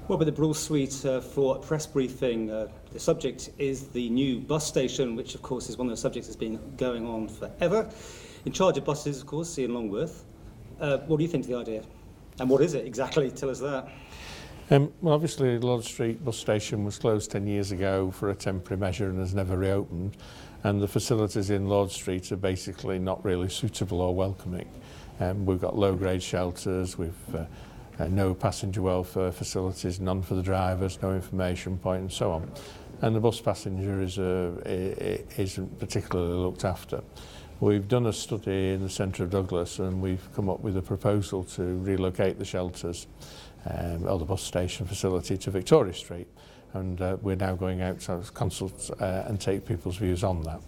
Well, with the Brawl Suite for a press briefing, the subject is the new bus station, which of course is one of the subjects that's been going on forever. In charge of buses, of course, Ian Longworth. What do you think of the idea? And what is it exactly? Tell us that. Well, obviously, Lord Street bus station was closed 10 years ago for a temporary measure and has never reopened. And the facilities in Lord Street are basically not really suitable or welcoming. We've got low-grade shelters, we've no passenger welfare facilities, none for the drivers, no information point and so on. And the bus passenger isn't particularly looked after. We've done a study in the centre of Douglas and we've come up with a proposal to relocate the shelters or the bus station facility to Victoria Street, and we're now going out to consult and take people's views on that.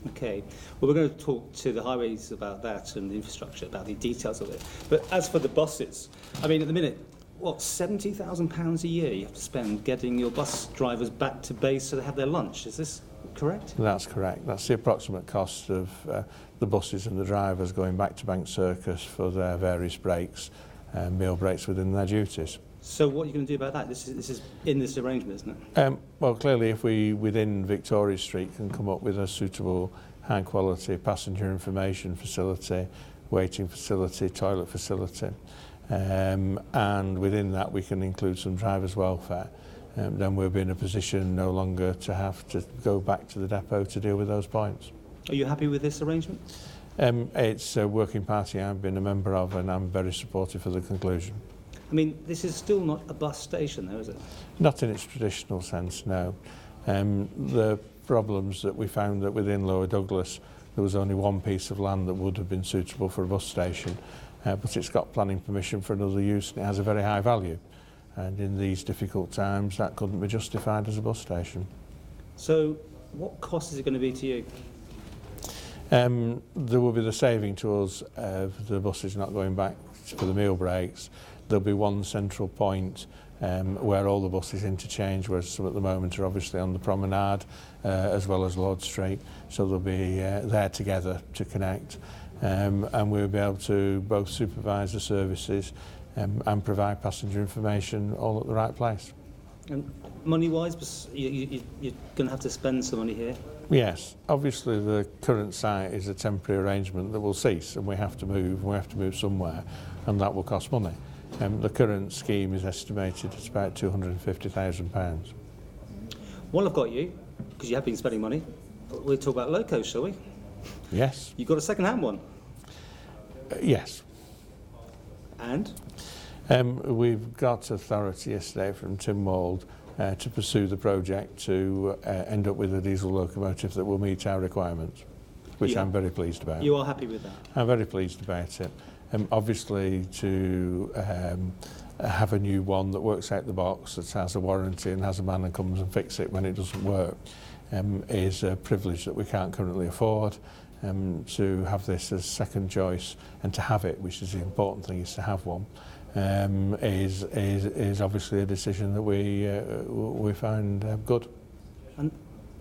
Okay, well, we're going to talk to the highways about that and the infrastructure, about the details of it. But as for the buses, I mean, at the minute, what, £70,000 a year you have to spend getting your bus drivers back to base so they have their lunch. Is this correct? That's correct. That's the approximate cost of the buses and the drivers going back to Bank Circus for their various breaks, meal breaks within their duties. So what are you going to do about that? This is in this arrangement, isn't it? Well, clearly, if we, within Victoria Street, can come up with a suitable, high-quality passenger information facility, waiting facility, toilet facility, and within that we can include some drivers' welfare, then we'll be in a position no longer to have to go back to the depot to deal with those points. Are you happy with this arrangement? It's a working party I've been a member of, and I'm very supportive of the conclusion. I mean, this is still not a bus station, though, is it? Not in its traditional sense, no. The problems that we found that within Lower Douglas there was only one piece of land that would have been suitable for a bus station, but it's got planning permission for another use and it has a very high value. And in these difficult times that couldn't be justified as a bus station. So what cost is it going to be to you? There will be the saving to us of the buses not going back for the meal breaks. There'll be one central point where all the buses interchange, whereas some at the moment are obviously on the promenade as well as Lord Street, so they'll be there together to connect, and we'll be able to both supervise the services and provide passenger information all at the right place. And money-wise, you're going to have to spend some money here? Yes, obviously the current site is a temporary arrangement that will cease and we have to move somewhere, and that will cost money. The current scheme is estimated at about £250,000. Well, I've got you, because you have been spending money. We'll talk about locos, shall we? Yes. You've got a second-hand one? Yes. And? We've got authority yesterday from Tim Wald to pursue the project to end up with a diesel locomotive that will meet our requirements, which I'm very pleased about. You are happy with that? I'm very pleased about it. Obviously, to have a new one that works out the box, that has a warranty and has a man that comes and fix it when it doesn't work, is a privilege that we can't currently afford. To have this as second choice and to have it, which is the important thing, is to have one, is obviously a decision that we found good. And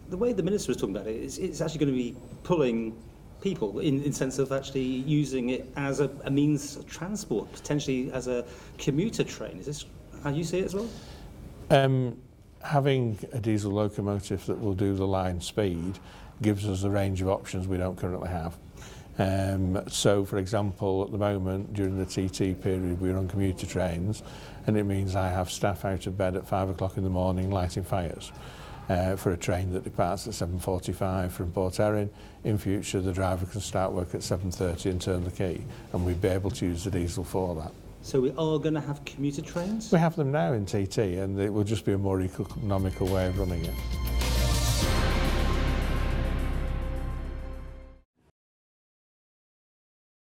the way the Minister was talking about it, it's actually going to be pulling people in sense of actually using it as a means of transport, potentially as a commuter train. Is this how you see it as well? Having a diesel locomotive that will do the line speed gives us a range of options we don't currently have. So, for example, at the moment, during the TT period, we run commuter trains, and it means I have staff out of bed at 5 o'clock in the morning lighting fires. For a train that departs at 7:45 from Port Erin. In future, the driver can start work at 7:30 and turn the key, and we'd be able to use the diesel for that. So we are going to have commuter trains? We have them now in TT, and it will just be a more economical way of running it.